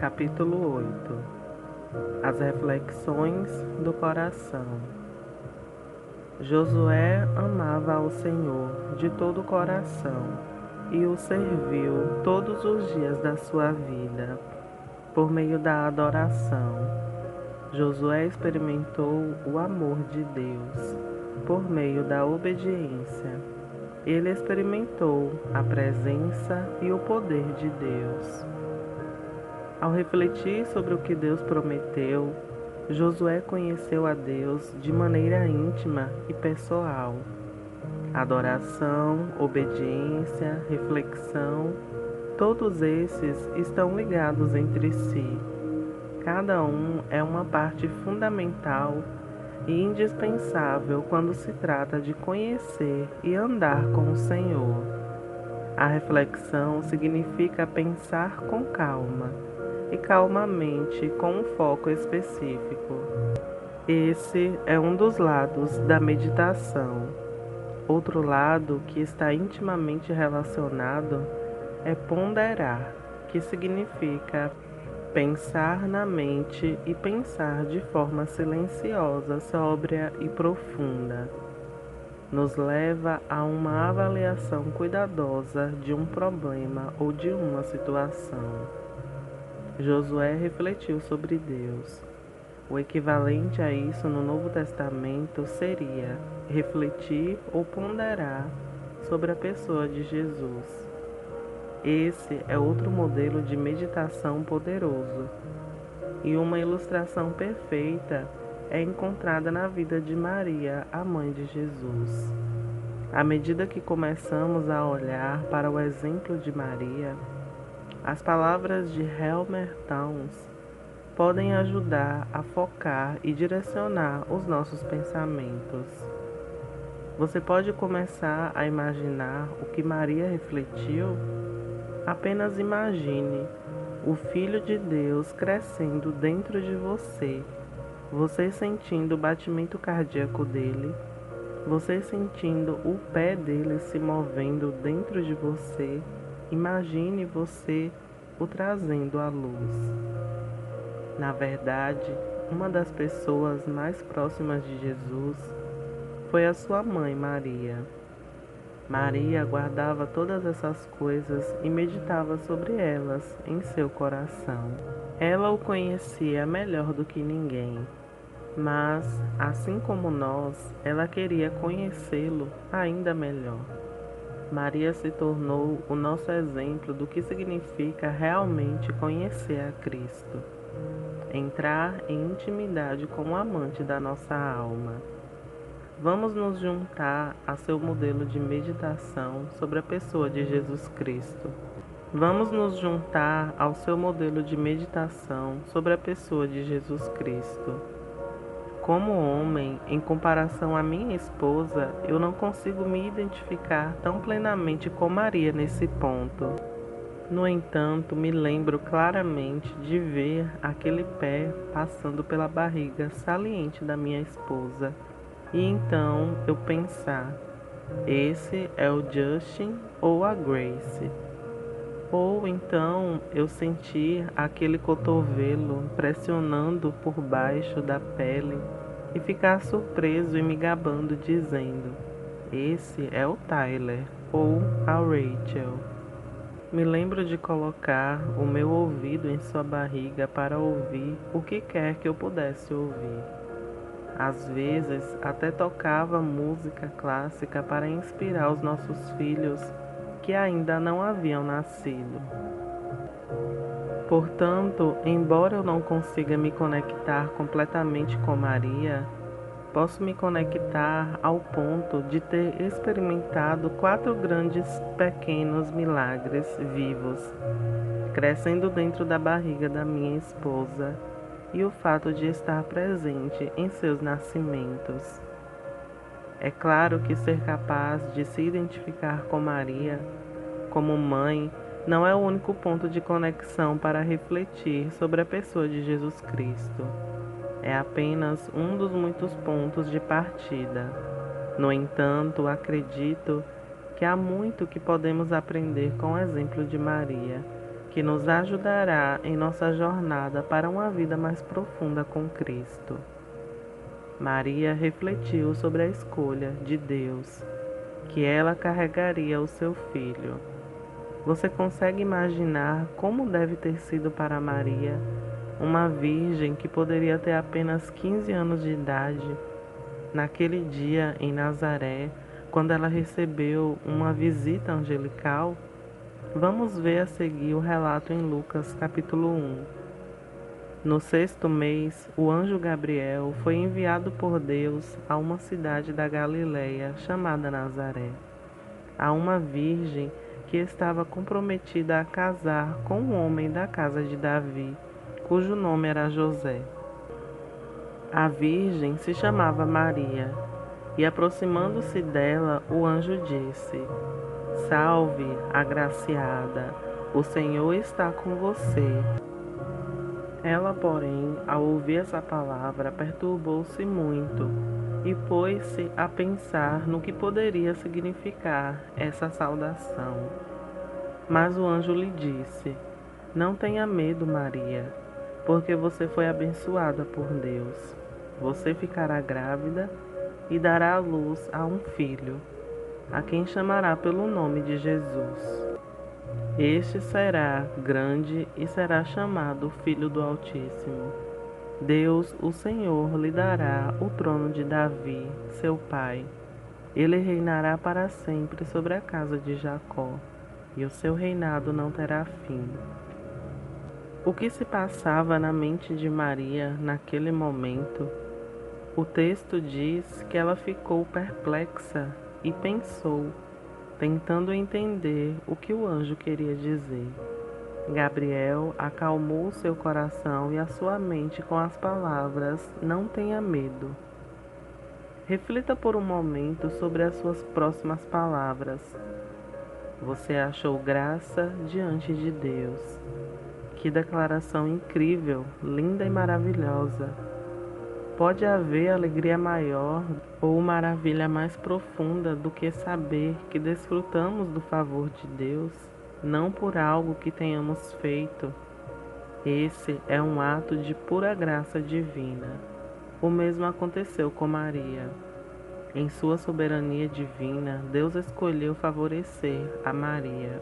Capítulo 8. As reflexões do coração. Josué amava ao Senhor de todo o coração e o serviu todos os dias da sua vida, por meio da adoração. Josué experimentou o amor de Deus por meio da obediência. Ele experimentou a presença e o poder de Deus. Ao refletir sobre o que Deus prometeu, Josué conheceu a Deus de maneira íntima e pessoal. Adoração, obediência, reflexão, todos esses estão ligados entre si. Cada um é uma parte fundamental e indispensável quando se trata de conhecer e andar com o Senhor. A reflexão significa pensar com calma e calmamente com um foco específico. Esse é um dos lados da meditação. Outro lado que está intimamente relacionado é ponderar, que significa pensar na mente e pensar de forma silenciosa, sóbria e profunda. Nos leva a uma avaliação cuidadosa de um problema ou de uma situação. Josué refletiu sobre Deus. O equivalente a isso no Novo Testamento seria refletir ou ponderar sobre a pessoa de Jesus. Esse é outro modelo de meditação poderoso, e uma ilustração perfeita é encontrada na vida de Maria, a mãe de Jesus. À medida que começamos a olhar para o exemplo de Maria, as palavras de Helmer Towns podem ajudar a focar e direcionar os nossos pensamentos. Você pode começar a imaginar o que Maria refletiu? Apenas imagine o Filho de Deus crescendo dentro de você, você sentindo o batimento cardíaco dele, você sentindo o pé dele se movendo dentro de você. Imagine você o trazendo à luz. Na verdade, uma das pessoas mais próximas de Jesus foi a sua mãe Maria. Maria guardava todas essas coisas e meditava sobre elas em seu coração. Ela o conhecia melhor do que ninguém, mas, assim como nós, ela queria conhecê-lo ainda melhor. Maria se tornou o nosso exemplo do que significa realmente conhecer a Cristo. Entrar em intimidade com o amante da nossa alma. Vamos nos juntar a seu modelo de meditação sobre a pessoa de Jesus Cristo. Vamos nos juntar ao seu modelo de meditação sobre a pessoa de Jesus Cristo. Como homem, em comparação à minha esposa, eu não consigo me identificar tão plenamente com Maria nesse ponto. No entanto, me lembro claramente de ver aquele pé passando pela barriga saliente da minha esposa. E então eu pensar, esse é o Justin ou a Grace. Ou então eu sentir aquele cotovelo pressionando por baixo da pele e ficar surpreso e me gabando dizendo, esse é o Tyler ou a Rachel. Me lembro de colocar o meu ouvido em sua barriga para ouvir o que quer que eu pudesse ouvir. Às vezes até tocava música clássica para inspirar os nossos filhos que ainda não haviam nascido. Portanto, embora eu não consiga me conectar completamente com Maria, posso me conectar ao ponto de ter experimentado 4 grandes pequenos milagres vivos, crescendo dentro da barriga da minha esposa, e o fato de estar presente em seus nascimentos. É claro que ser capaz de se identificar com Maria, como mãe, não é o único ponto de conexão para refletir sobre a pessoa de Jesus Cristo. É apenas um dos muitos pontos de partida. No entanto, acredito que há muito que podemos aprender com o exemplo de Maria, que nos ajudará em nossa jornada para uma vida mais profunda com Cristo. Maria refletiu sobre a escolha de Deus, que ela carregaria o seu filho. Você consegue imaginar como deve ter sido para Maria, uma virgem que poderia ter apenas 15 anos de idade, naquele dia em Nazaré, quando ela recebeu uma visita angelical? Vamos ver a seguir o relato em Lucas capítulo 1. No 6º mês, o anjo Gabriel foi enviado por Deus a uma cidade da Galileia chamada Nazaré, a uma virgem que estava comprometida a casar com um homem da casa de Davi, cujo nome era José. A virgem se chamava Maria, e aproximando-se dela, o anjo disse: Salve, agraciada, o Senhor está com você. Ela, porém, ao ouvir essa palavra, perturbou-se muito e pôs-se a pensar no que poderia significar essa saudação. Mas o anjo lhe disse: Não tenha medo, Maria, porque você foi abençoada por Deus. Você ficará grávida e dará à luz a um filho, a quem chamará pelo nome de Jesus. Este será grande e será chamado Filho do Altíssimo. Deus, o Senhor, lhe dará o trono de Davi, seu pai. Ele reinará para sempre sobre a casa de Jacó, e o seu reinado não terá fim. O que se passava na mente de Maria naquele momento? O texto diz que ela ficou perplexa e pensou, tentando entender o que o anjo queria dizer. Gabriel acalmou seu coração e a sua mente com as palavras: Não tenha medo. Reflita por um momento sobre as suas próximas palavras. Você achou graça diante de Deus. Que declaração incrível, linda e maravilhosa. Pode haver alegria maior ou maravilha mais profunda do que saber que desfrutamos do favor de Deus, não por algo que tenhamos feito. Esse é um ato de pura graça divina. O mesmo aconteceu com Maria. Em sua soberania divina, Deus escolheu favorecer a Maria.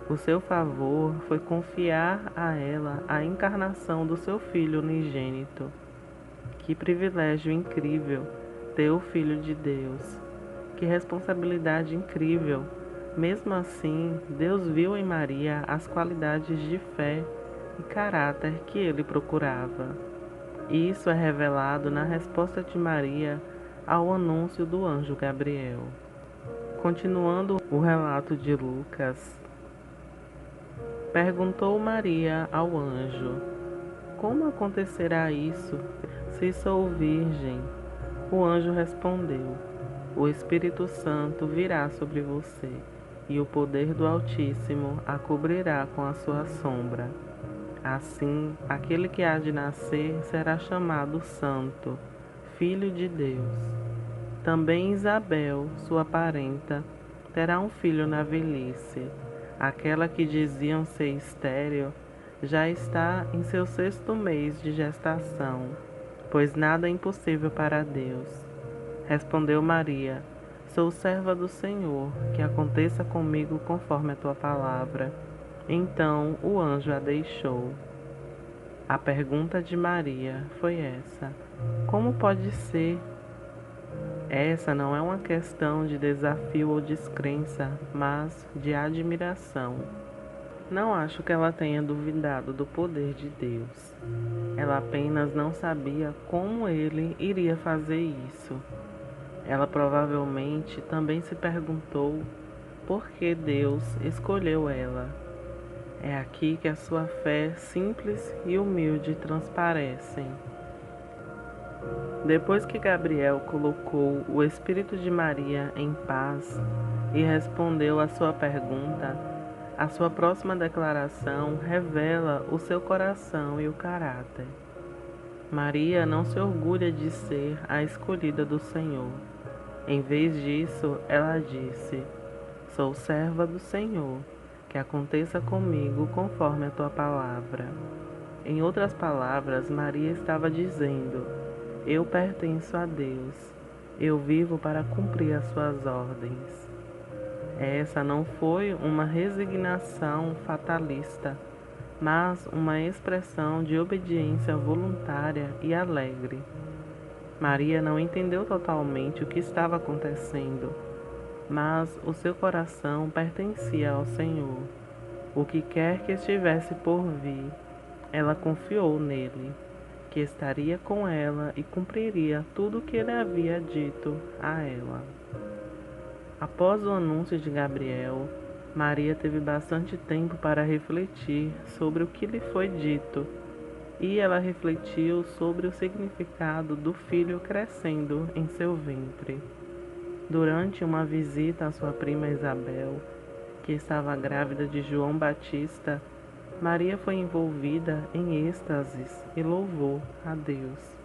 O seu favor foi confiar a ela a encarnação do seu Filho unigênito. Que privilégio incrível ter o Filho de Deus. Que responsabilidade incrível. Mesmo assim, Deus viu em Maria as qualidades de fé e caráter que ele procurava. Isso é revelado na resposta de Maria ao anúncio do anjo Gabriel. Continuando o relato de Lucas, perguntou Maria ao anjo: Como acontecerá isso, se sou virgem? O anjo respondeu: O Espírito Santo virá sobre você, e o poder do Altíssimo a cobrirá com a sua sombra. Assim, aquele que há de nascer será chamado Santo, Filho de Deus. Também Isabel, sua parenta, terá um filho na velhice. Aquela que diziam ser estéril já está em seu 6º mês de gestação, pois nada é impossível para Deus. Respondeu Maria: Sou serva do Senhor, que aconteça comigo conforme a tua palavra. Então o anjo a deixou. A pergunta de Maria foi essa: Como pode ser? Essa não é uma questão de desafio ou descrença, mas de admiração. Não acho que ela tenha duvidado do poder de Deus. Ela apenas não sabia como ele iria fazer isso. Ela provavelmente também se perguntou por que Deus escolheu ela. É aqui que a sua fé simples e humilde transparecem. Depois que Gabriel colocou o espírito de Maria em paz e respondeu à sua pergunta, a sua próxima declaração revela o seu coração e o caráter. Maria não se orgulha de ser a escolhida do Senhor. Em vez disso, ela disse: Sou serva do Senhor, que aconteça comigo conforme a tua palavra. Em outras palavras, Maria estava dizendo: eu pertenço a Deus, eu vivo para cumprir as suas ordens. Essa não foi uma resignação fatalista, mas uma expressão de obediência voluntária e alegre. Maria não entendeu totalmente o que estava acontecendo, mas o seu coração pertencia ao Senhor. O que quer que estivesse por vir, ela confiou nele, que estaria com ela e cumpriria tudo o que ele havia dito a ela. Após o anúncio de Gabriel, Maria teve bastante tempo para refletir sobre o que lhe foi dito, e ela refletiu sobre o significado do filho crescendo em seu ventre. Durante uma visita à sua prima Isabel, que estava grávida de João Batista, Maria foi envolvida em êxtases e louvor a Deus,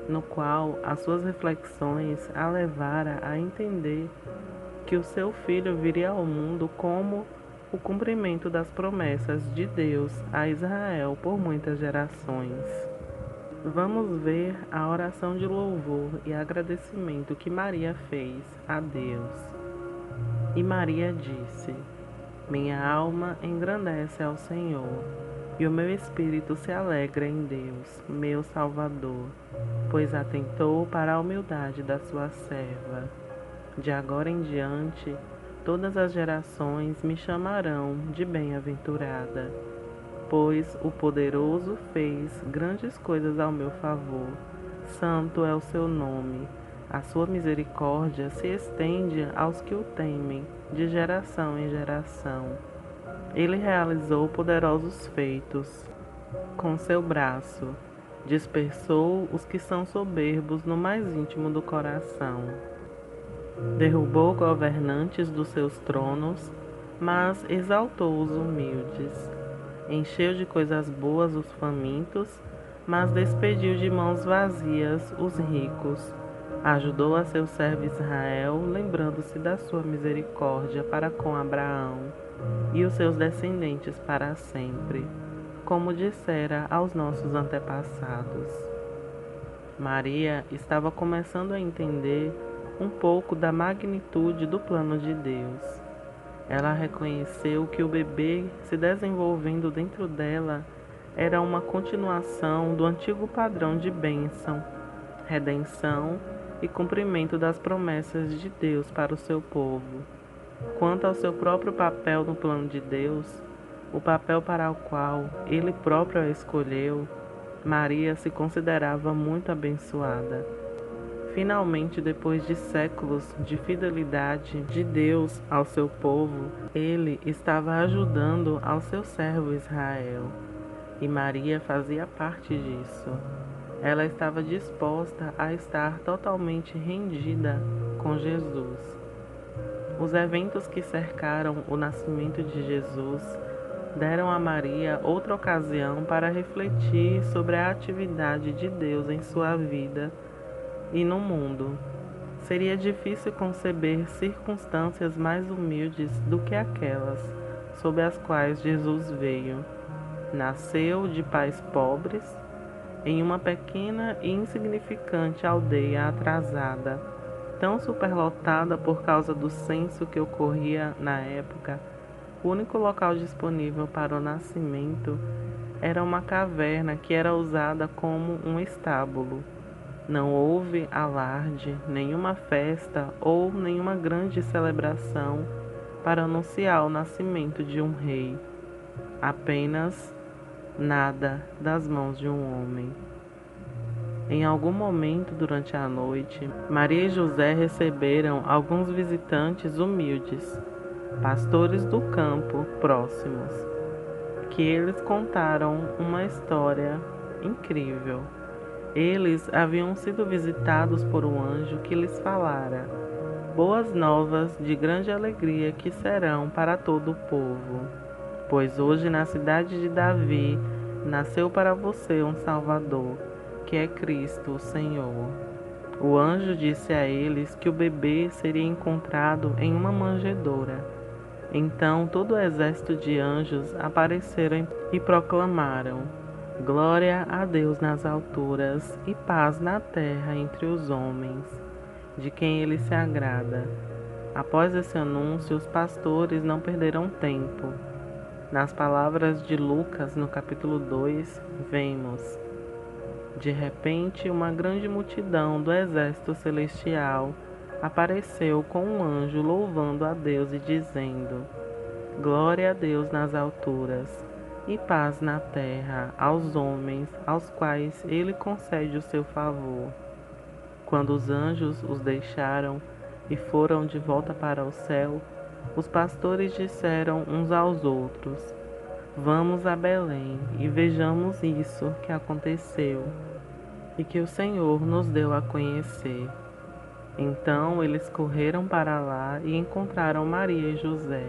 no qual as suas reflexões a levaram a entender que o seu filho viria ao mundo como o cumprimento das promessas de Deus a Israel por muitas gerações. Vamos ver a oração de louvor e agradecimento que Maria fez a Deus. E Maria disse: minha alma engrandece ao Senhor, e o meu espírito se alegra em Deus, meu Salvador, pois atentou para a humildade da sua serva. De agora em diante, todas as gerações me chamarão de bem-aventurada, pois o Poderoso fez grandes coisas ao meu favor. Santo é o seu nome. A sua misericórdia se estende aos que o temem, de geração em geração. Ele realizou poderosos feitos. Com seu braço, dispersou os que são soberbos no mais íntimo do coração. Derrubou governantes dos seus tronos, mas exaltou os humildes. Encheu de coisas boas os famintos, mas despediu de mãos vazias os ricos. Ajudou a seu servo Israel, lembrando-se da sua misericórdia para com Abraão e os seus descendentes para sempre, como dissera aos nossos antepassados. Maria estava começando a entender um pouco da magnitude do plano de Deus. Ela reconheceu que o bebê se desenvolvendo dentro dela era uma continuação do antigo padrão de bênção, redenção e cumprimento das promessas de Deus para o seu povo. Quanto ao seu próprio papel no plano de Deus, o papel para o qual Ele próprio a escolheu, Maria se considerava muito abençoada. Finalmente, depois de séculos de fidelidade de Deus ao seu povo, Ele estava ajudando ao seu servo Israel, e Maria fazia parte disso. Ela estava disposta a estar totalmente rendida com Jesus. Os eventos que cercaram o nascimento de Jesus deram a Maria outra ocasião para refletir sobre a atividade de Deus em sua vida e no mundo. Seria difícil conceber circunstâncias mais humildes do que aquelas sob as quais Jesus veio. Nasceu de pais pobres, em uma pequena e insignificante aldeia atrasada, tão superlotada por causa do censo que ocorria na época. O único local disponível para o nascimento era uma caverna que era usada como um estábulo. Não houve alarde, nenhuma festa ou nenhuma grande celebração para anunciar o nascimento de um rei. Apenas nada das mãos de um homem. Em algum momento durante a noite, Maria e José receberam alguns visitantes humildes, pastores do campo próximos, que eles contaram uma história incrível. Eles haviam sido visitados por um anjo que lhes falara boas novas de grande alegria que serão para todo o povo, pois hoje na cidade de Davi nasceu para você um Salvador, que é Cristo, o Senhor. O anjo disse a eles que o bebê seria encontrado em uma manjedoura. Então todo o exército de anjos apareceram e proclamaram: Glória a Deus nas alturas e paz na terra entre os homens, de quem ele se agrada. Após esse anúncio, os pastores não perderam tempo. Nas palavras de Lucas, no capítulo 2, vemos: De repente, uma grande multidão do exército celestial apareceu com um anjo louvando a Deus e dizendo: Glória a Deus nas alturas e paz na terra aos homens aos quais ele concede o seu favor. Quando os anjos os deixaram e foram de volta para o céu, os pastores disseram uns aos outros: Vamos a Belém e vejamos isso que aconteceu e que o Senhor nos deu a conhecer. Então eles correram para lá e encontraram Maria e José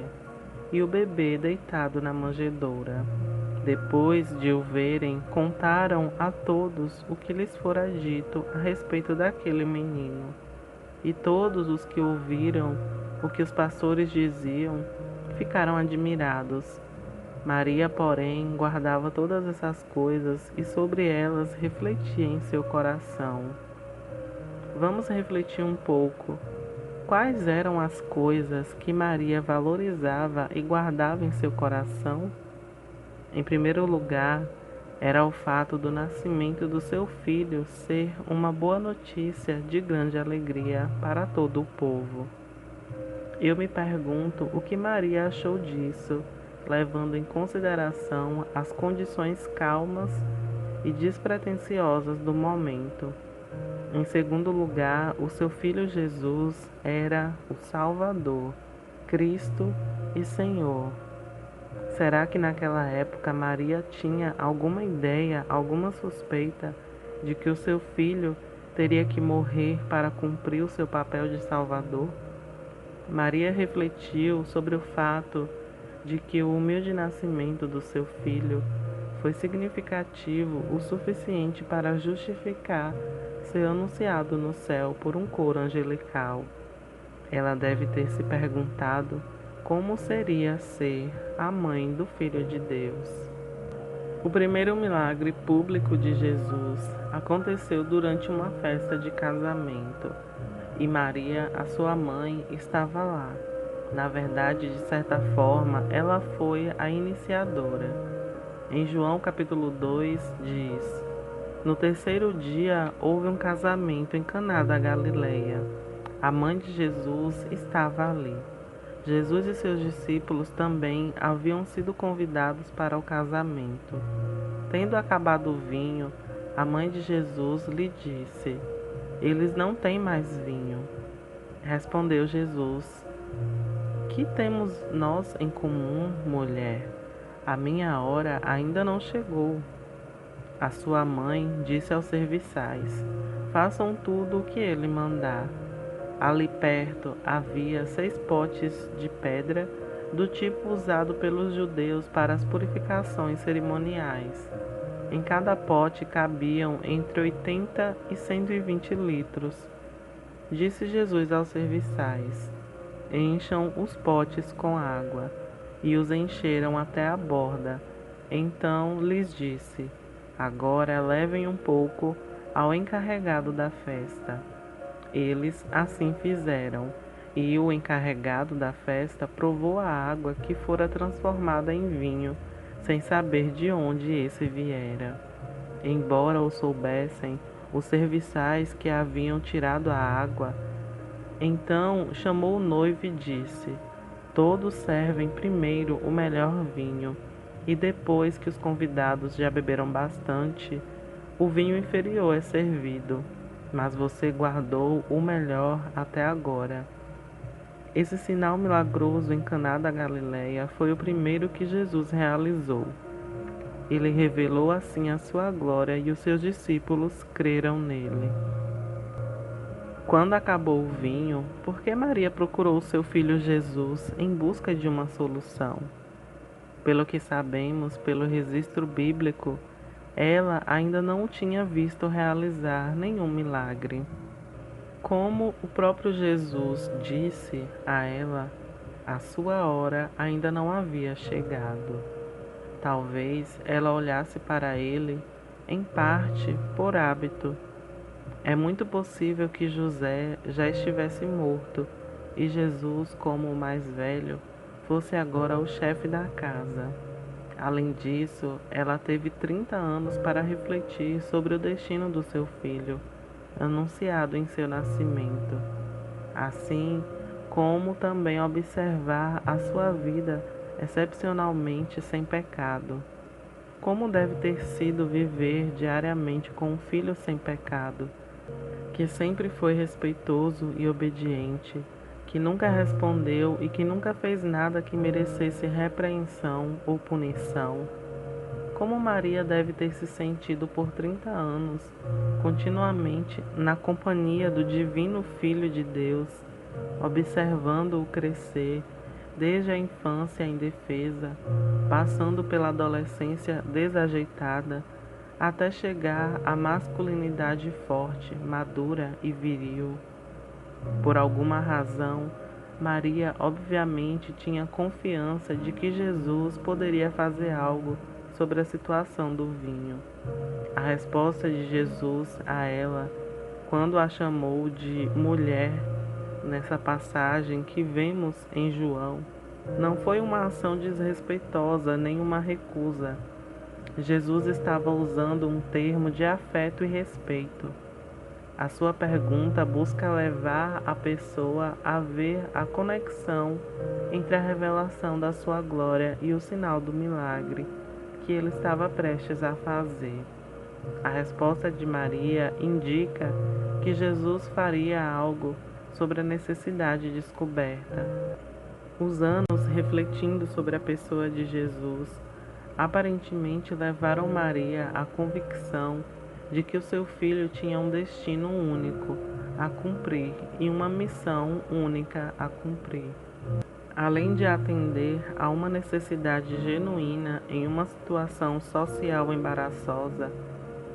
e o bebê deitado na manjedoura. Depois de o verem, contaram a todos o que lhes fora dito a respeito daquele menino. E todos os que ouviram o que os pastores diziam ficaram admirados. Maria, porém, guardava todas essas coisas e sobre elas refletia em seu coração. Vamos refletir um pouco. Quais eram as coisas que Maria valorizava e guardava em seu coração? Em primeiro lugar, era o fato do nascimento do seu filho ser uma boa notícia de grande alegria para todo o povo. Eu me pergunto o que Maria achou disso, levando em consideração as condições calmas e despretensiosas do momento. Em segundo lugar, o seu filho Jesus era o Salvador, Cristo e Senhor. Será que naquela época Maria tinha alguma ideia, alguma suspeita de que o seu filho teria que morrer para cumprir o seu papel de Salvador? Maria refletiu sobre o fato de que o humilde nascimento do seu filho foi significativo o suficiente para justificar ser anunciado no céu por um coro angelical. Ela deve ter se perguntado como seria ser a mãe do Filho de Deus. O primeiro milagre público de Jesus aconteceu durante uma festa de casamento e Maria, a sua mãe, estava lá. Na verdade, de certa forma, ela foi a iniciadora. Em João capítulo 2 diz: No terceiro dia houve um casamento em Caná da Galileia. A mãe de Jesus estava ali. Jesus e seus discípulos também haviam sido convidados para o casamento. Tendo acabado o vinho, a mãe de Jesus lhe disse: Eles não têm mais vinho. Respondeu Jesus: Que temos nós em comum, mulher? A minha hora ainda não chegou. A sua mãe disse aos serviçais: Façam tudo o que ele mandar. Ali perto havia 6 potes de pedra, do tipo usado pelos judeus para as purificações cerimoniais. Em cada pote cabiam entre 80 e 120 litros. Disse Jesus aos serviçais: Encham os potes com água. E os encheram até a borda. Então lhes disse: Agora levem um pouco ao encarregado da festa. Eles assim fizeram, e o encarregado da festa provou a água que fora transformada em vinho, sem saber de onde esse viera. Embora o soubessem, os serviçais que haviam tirado a água, então chamou o noivo e disse: Todos servem primeiro o melhor vinho, e depois que os convidados já beberam bastante, o vinho inferior é servido. Mas você guardou o melhor até agora. Esse sinal milagroso em Caná da Galileia foi o primeiro que Jesus realizou. Ele revelou assim a sua glória e os seus discípulos creram nele. Quando acabou o vinho, por que Maria procurou seu filho Jesus em busca de uma solução? Pelo que sabemos pelo registro bíblico, ela ainda não tinha visto realizar nenhum milagre. Como o próprio Jesus disse a ela, A sua hora ainda não havia chegado. Talvez ela olhasse para ele, em parte por hábito. É muito possível que José já estivesse morto e Jesus, como o mais velho, fosse agora o chefe da casa. Além disso, ela teve 30 anos para refletir sobre o destino do seu filho, anunciado em seu nascimento, assim como também observar a sua vida excepcionalmente sem pecado. Como deve ter sido viver diariamente com um filho sem pecado, que sempre foi respeitoso e obediente, que nunca respondeu e que nunca fez nada que merecesse repreensão ou punição. Como Maria deve ter se sentido por 30 anos, continuamente na companhia do Divino Filho de Deus, observando-o crescer desde a infância indefesa, passando pela adolescência desajeitada, até chegar à masculinidade forte, madura e viril. Por alguma razão, Maria obviamente tinha confiança de que Jesus poderia fazer algo sobre a situação do vinho. A resposta de Jesus a ela, quando a chamou de mulher, nessa passagem que vemos em João, não foi uma ação desrespeitosa nem uma recusa. Jesus estava usando um termo de afeto e respeito. A sua pergunta busca levar a pessoa a ver a conexão entre a revelação da sua glória e o sinal do milagre que ele estava prestes a fazer. A resposta de Maria indica que Jesus faria algo sobre a necessidade descoberta. Os anos refletindo sobre a pessoa de Jesus aparentemente levaram Maria à convicção de que o seu filho tinha um destino único a cumprir e uma missão única a cumprir. Além de atender a uma necessidade genuína em uma situação social embaraçosa,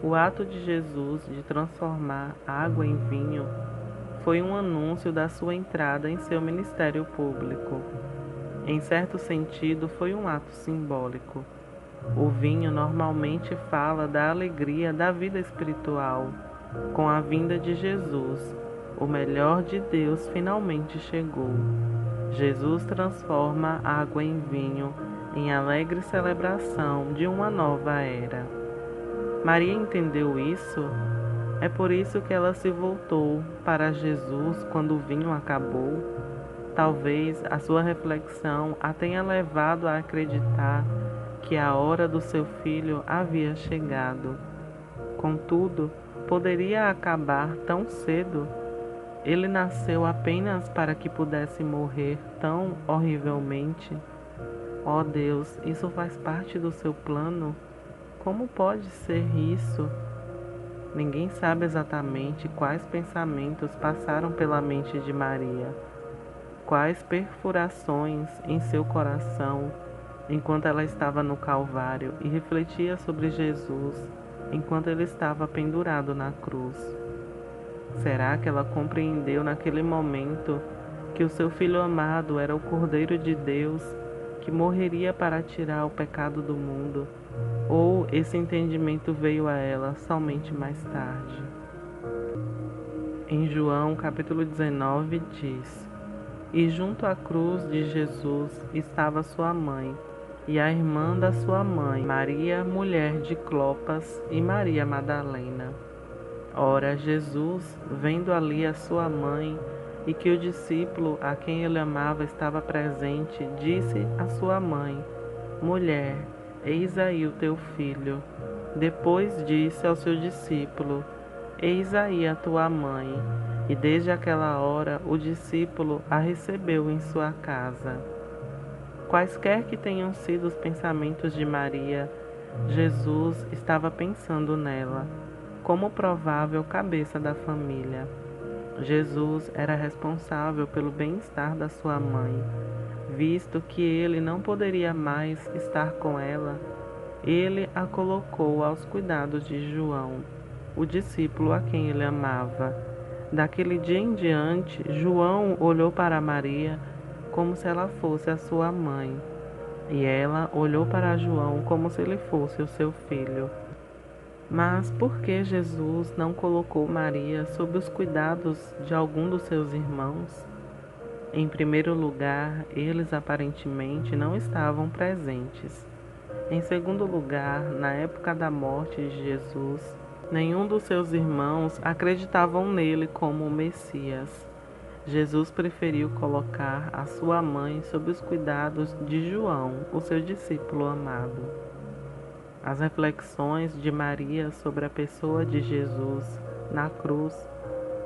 o ato de Jesus de transformar água em vinho foi um anúncio da sua entrada em seu ministério público. Em certo sentido, foi um ato simbólico. O vinho normalmente fala da alegria da vida espiritual. Com a vinda de Jesus, o melhor de Deus finalmente chegou. Jesus transforma a água em vinho em alegre celebração de uma nova era. Maria entendeu isso. É por isso que ela se voltou para Jesus quando o vinho acabou. Talvez a sua reflexão a tenha levado a acreditar que a hora do seu filho havia chegado. Contudo, poderia acabar tão cedo? Ele nasceu apenas para que pudesse morrer tão horrivelmente? Ó Deus, isso faz parte do seu plano? Como pode ser isso? Ninguém sabe exatamente quais pensamentos passaram pela mente de Maria, quais perfurações em seu coração enquanto ela estava no Calvário e refletia sobre Jesus enquanto ele estava pendurado na cruz. Será que ela compreendeu naquele momento que o seu filho amado era o Cordeiro de Deus que morreria para tirar o pecado do mundo? Ou esse entendimento veio a ela somente mais tarde? Em João capítulo 19 diz: E junto à cruz de Jesus estava sua mãe, e a irmã da sua mãe, Maria, mulher de Clopas, e Maria Madalena. Ora, Jesus, vendo ali a sua mãe, e que o discípulo a quem ele amava estava presente, disse à sua mãe: Mulher, eis aí o teu filho. Depois disse ao seu discípulo: Eis aí a tua mãe. E desde aquela hora o discípulo a recebeu em sua casa. Quaisquer que tenham sido os pensamentos de Maria, Jesus estava pensando nela, como provável cabeça da família. Jesus era responsável pelo bem-estar da sua mãe, visto que ele não poderia mais estar com ela. Ele a colocou aos cuidados de João, o discípulo a quem ele amava. Daquele dia em diante, João olhou para Maria como se ela fosse a sua mãe, e ela olhou para João como se ele fosse o seu filho. Mas por que Jesus não colocou Maria sob os cuidados de algum dos seus irmãos? Em primeiro lugar, eles aparentemente não estavam presentes. Em segundo lugar, na época da morte de Jesus, nenhum dos seus irmãos acreditavam nele como o Messias. Jesus preferiu colocar a sua mãe sob os cuidados de João, o seu discípulo amado. As reflexões de Maria sobre a pessoa de Jesus na cruz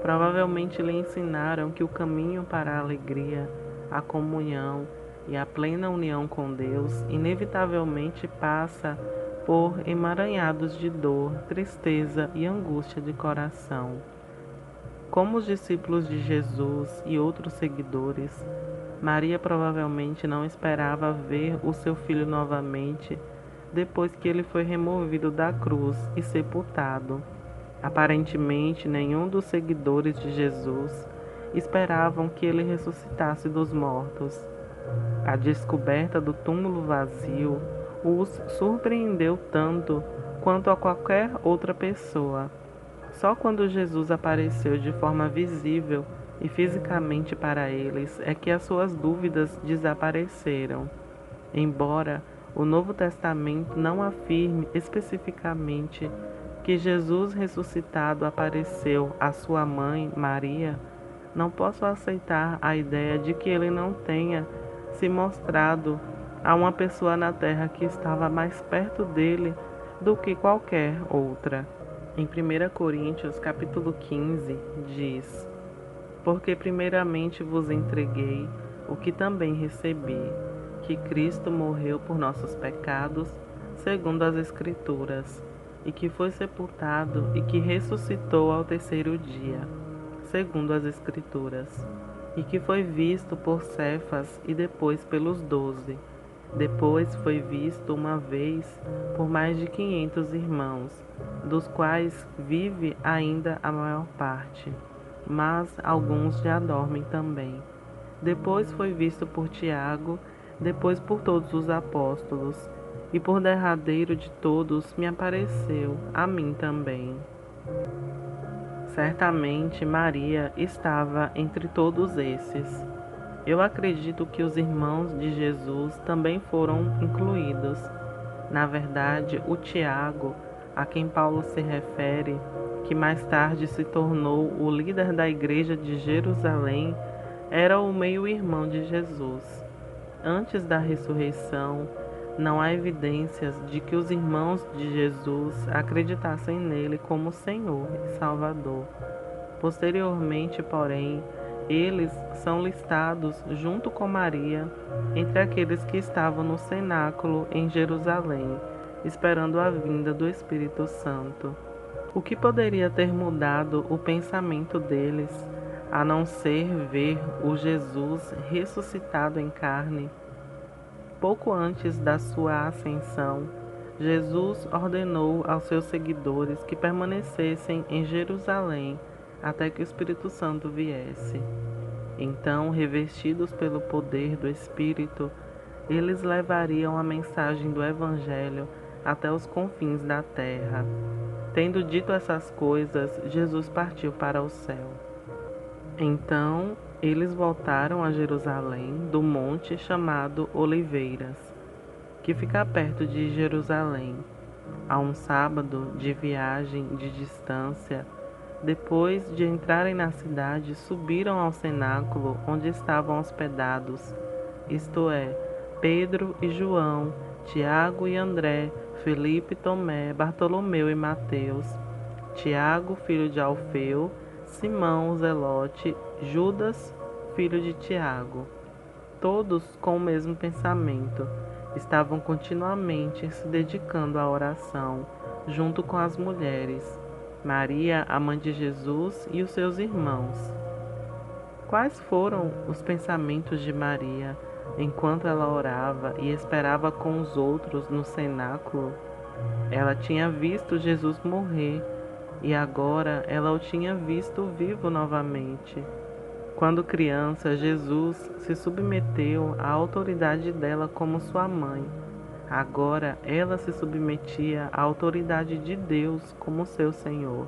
provavelmente lhe ensinaram que o caminho para a alegria, a comunhão e a plena união com Deus inevitavelmente passa por emaranhados de dor, tristeza e angústia de coração. Como os discípulos de Jesus e outros seguidores, Maria provavelmente não esperava ver o seu filho novamente depois que ele foi removido da cruz e sepultado. Aparentemente, nenhum dos seguidores de Jesus esperavam que ele ressuscitasse dos mortos. A descoberta do túmulo vazio os surpreendeu tanto quanto a qualquer outra pessoa. Só quando Jesus apareceu de forma visível e fisicamente para eles é que as suas dúvidas desapareceram. Embora o Novo Testamento não afirme especificamente que Jesus ressuscitado apareceu à sua mãe, Maria, não posso aceitar a ideia de que ele não tenha se mostrado a uma pessoa na terra que estava mais perto dele do que qualquer outra. Em 1 Coríntios capítulo 15 diz: Porque primeiramente vos entreguei o que também recebi, que Cristo morreu por nossos pecados, segundo as Escrituras, e que foi sepultado e que ressuscitou ao terceiro dia, segundo as Escrituras, e que foi visto por Cefas e depois pelos 12. Depois foi visto uma vez por mais de 500 irmãos, dos quais vive ainda a maior parte, mas alguns já dormem também. Depois foi visto por Tiago, depois por todos os apóstolos, e por derradeiro de todos me apareceu, a mim também. Certamente Maria estava entre todos esses. Eu acredito que os irmãos de Jesus também foram incluídos. Na verdade, o Tiago, a quem Paulo se refere, que mais tarde se tornou o líder da igreja de Jerusalém, era o meio-irmão de Jesus. Antes da ressurreição, não há evidências de que os irmãos de Jesus acreditassem nele como Senhor e Salvador. Posteriormente, porém, eles são listados junto com Maria entre aqueles que estavam no cenáculo em Jerusalém, esperando a vinda do Espírito Santo. O que poderia ter mudado o pensamento deles, a não ser ver o Jesus ressuscitado em carne? Pouco antes da sua ascensão, Jesus ordenou aos seus seguidores que permanecessem em Jerusalém até que o Espírito Santo viesse. Então, revestidos pelo poder do Espírito, eles levariam a mensagem do Evangelho até os confins da terra. Tendo dito essas coisas, Jesus partiu para o céu. Então, eles voltaram a Jerusalém do monte chamado Oliveiras, que fica perto de Jerusalém. A um sábado de viagem de distância, depois de entrarem na cidade, subiram ao cenáculo onde estavam hospedados, isto é, Pedro e João, Tiago e André, Felipe e Tomé, Bartolomeu e Mateus, Tiago, filho de Alfeu, Simão, Zelote, Judas, filho de Tiago. Todos com o mesmo pensamento, estavam continuamente se dedicando à oração, junto com as mulheres, Maria, a mãe de Jesus, e os seus irmãos. Quais foram os pensamentos de Maria enquanto ela orava e esperava com os outros no cenáculo? Ela tinha visto Jesus morrer e agora ela o tinha visto vivo novamente. Quando criança, Jesus se submeteu à autoridade dela como sua mãe. Agora, ela se submetia à autoridade de Deus como seu Senhor.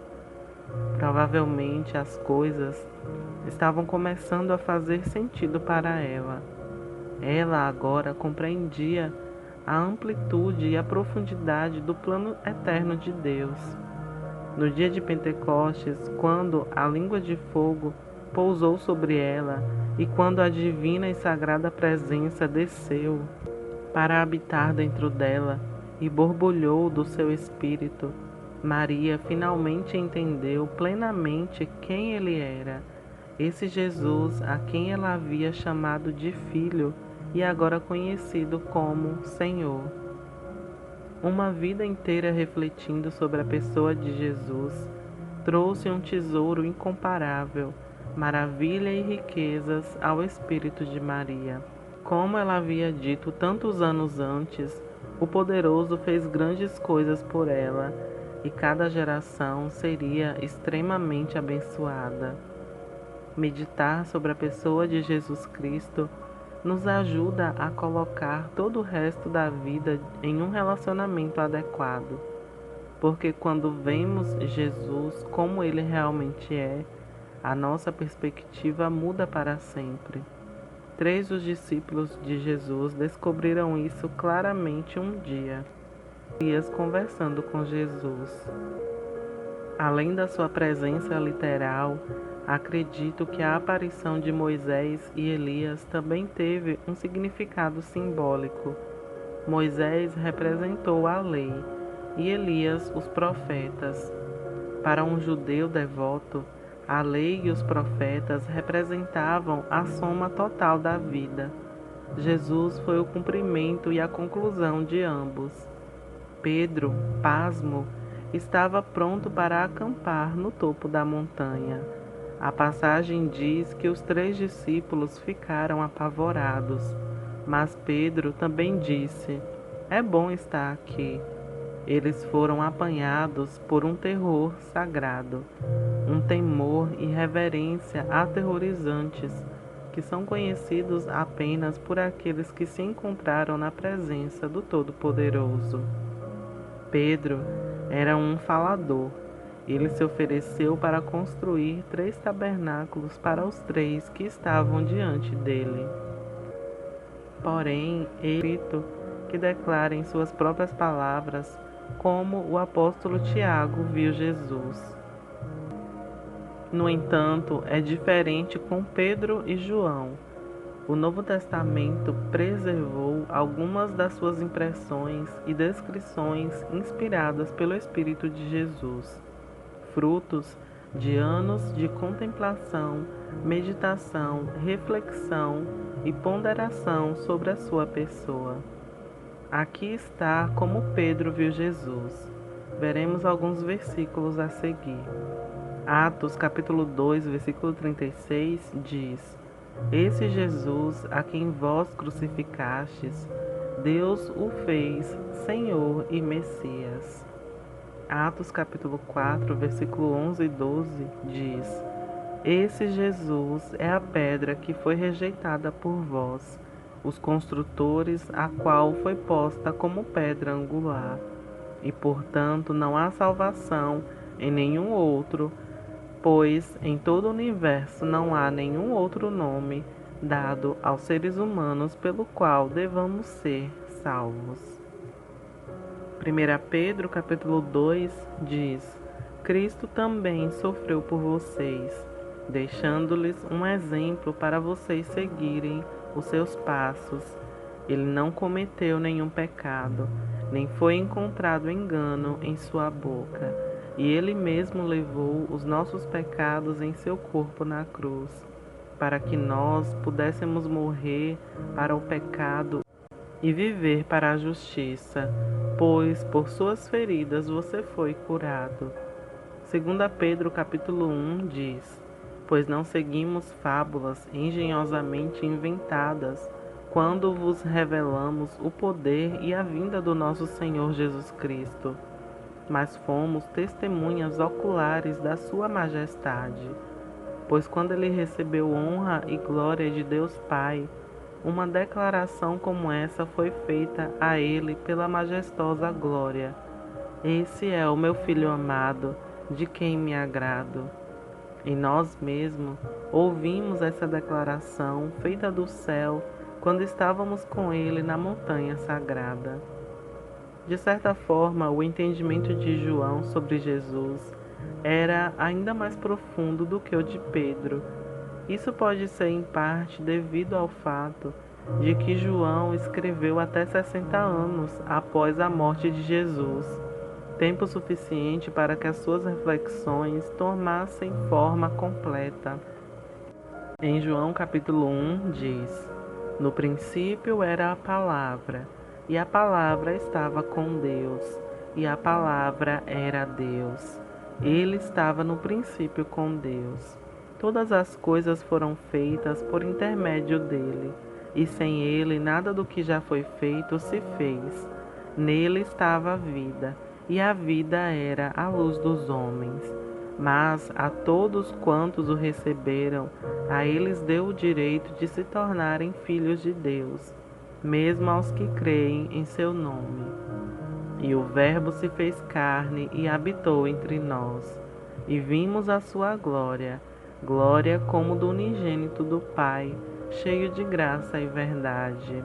Provavelmente as coisas estavam começando a fazer sentido para ela. Ela agora compreendia a amplitude e a profundidade do plano eterno de Deus. No dia de Pentecostes, quando a língua de fogo pousou sobre ela e quando a divina e sagrada presença desceu para habitar dentro dela e borbulhou do seu espírito, Maria finalmente entendeu plenamente quem ele era, esse Jesus a quem ela havia chamado de filho e agora conhecido como Senhor. Uma vida inteira refletindo sobre a pessoa de Jesus trouxe um tesouro incomparável, maravilha e riquezas ao espírito de Maria. Como ela havia dito tantos anos antes, o Poderoso fez grandes coisas por ela e cada geração seria extremamente abençoada. Meditar sobre a pessoa de Jesus Cristo nos ajuda a colocar todo o resto da vida em um relacionamento adequado, porque quando vemos Jesus como ele realmente é, a nossa perspectiva muda para sempre. 3 dos discípulos de Jesus descobriram isso claramente um dia, Elias conversando com Jesus. Além da sua presença literal, acredito que a aparição de Moisés e Elias também teve um significado simbólico. Moisés representou a lei e Elias os profetas. Para um judeu devoto, a lei e os profetas representavam a soma total da vida. Jesus foi o cumprimento e a conclusão de ambos. Pedro, pasmo, estava pronto para acampar no topo da montanha. A passagem diz que os 3 discípulos ficaram apavorados, mas Pedro também disse: "É bom estar aqui." Eles foram apanhados por um terror sagrado, um temor e reverência aterrorizantes, que são conhecidos apenas por aqueles que se encontraram na presença do Todo-Poderoso. Pedro era um falador. Ele se ofereceu para construir 3 tabernáculos para os 3 que estavam diante dele. Porém, ele que declara em suas próprias palavras como o apóstolo Tiago viu Jesus. No entanto, é diferente com Pedro e João. O Novo Testamento preservou algumas das suas impressões e descrições inspiradas pelo Espírito de Jesus, frutos de anos de contemplação, meditação, reflexão e ponderação sobre a sua pessoa. Aqui está como Pedro viu Jesus. Veremos alguns versículos a seguir. Atos capítulo 2, versículo 36 diz: "Esse Jesus a quem vós crucificastes, Deus o fez Senhor e Messias." Atos capítulo 4, versículo 11 e 12 diz: "Esse Jesus é a pedra que foi rejeitada por vós, os construtores, a qual foi posta como pedra angular. E portanto não há salvação em nenhum outro, pois em todo o universo não há nenhum outro nome dado aos seres humanos pelo qual devamos ser salvos." 1 Pedro capítulo 2 diz: "Cristo também sofreu por vocês, deixando-lhes um exemplo para vocês seguirem os seus passos. Ele não cometeu nenhum pecado, nem foi encontrado engano em sua boca, e ele mesmo levou os nossos pecados em seu corpo na cruz, para que nós pudéssemos morrer para o pecado e viver para a justiça, pois por suas feridas você foi curado." 2 Pedro capítulo 1 diz: "Pois não seguimos fábulas engenhosamente inventadas, quando vos revelamos o poder e a vinda do nosso Senhor Jesus Cristo, mas fomos testemunhas oculares da sua majestade." pois quando ele recebeu honra e glória de Deus Pai, uma declaração como essa foi feita a ele pela majestosa glória: Esse é o meu Filho amado, de quem me agrado. E nós mesmos ouvimos essa declaração feita do céu quando estávamos com ele na montanha sagrada. De certa forma, o entendimento de João sobre Jesus era ainda mais profundo do que o de Pedro. Isso pode ser em parte devido ao fato de que João escreveu até 60 anos após a morte de Jesus, tempo suficiente para que as suas reflexões tomassem forma completa. Em João capítulo 1 diz: No princípio era a palavra, e a palavra estava com Deus, e a palavra era Deus. Ele estava no princípio com Deus. Todas as coisas foram feitas por intermédio dele, e sem ele nada do que já foi feito se fez. Nele estava a vida, e a vida era a luz dos homens. Mas a todos quantos o receberam, a eles deu o direito de se tornarem filhos de Deus, mesmo aos que creem em seu nome. E o Verbo se fez carne e habitou entre nós, e vimos a sua glória, glória como do unigênito do Pai, cheio de graça e verdade.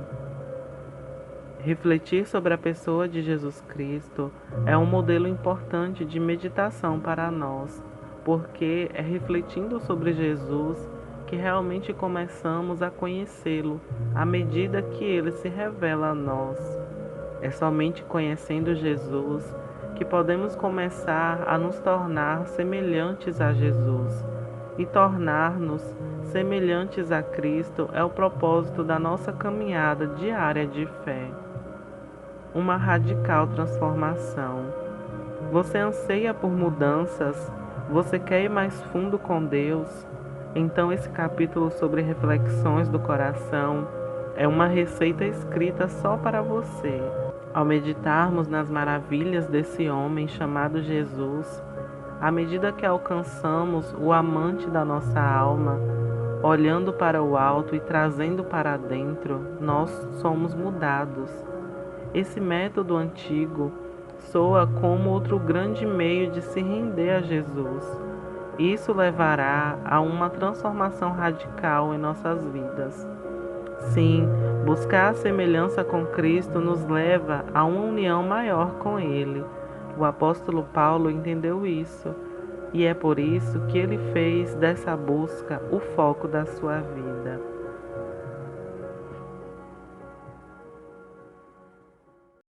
Refletir sobre a pessoa de Jesus Cristo é um modelo importante de meditação para nós, porque é refletindo sobre Jesus que realmente começamos a conhecê-lo à medida que ele se revela a nós. É somente conhecendo Jesus que podemos começar a nos tornar semelhantes a Jesus. E tornar-nos semelhantes a Cristo é o propósito da nossa caminhada diária de fé. Uma radical transformação. Você anseia por mudanças? Você quer ir mais fundo com Deus? Então esse capítulo sobre reflexões do coração é uma receita escrita só para você. Ao meditarmos nas maravilhas desse homem chamado Jesus, à medida que alcançamos o amante da nossa alma, olhando para o alto e trazendo para dentro, nós somos mudados. Esse método antigo soa como outro grande meio de se render a Jesus. Isso levará a uma transformação radical em nossas vidas. Sim, buscar a semelhança com Cristo nos leva a uma união maior com Ele. O apóstolo Paulo entendeu isso, e é por isso que ele fez dessa busca o foco da sua vida.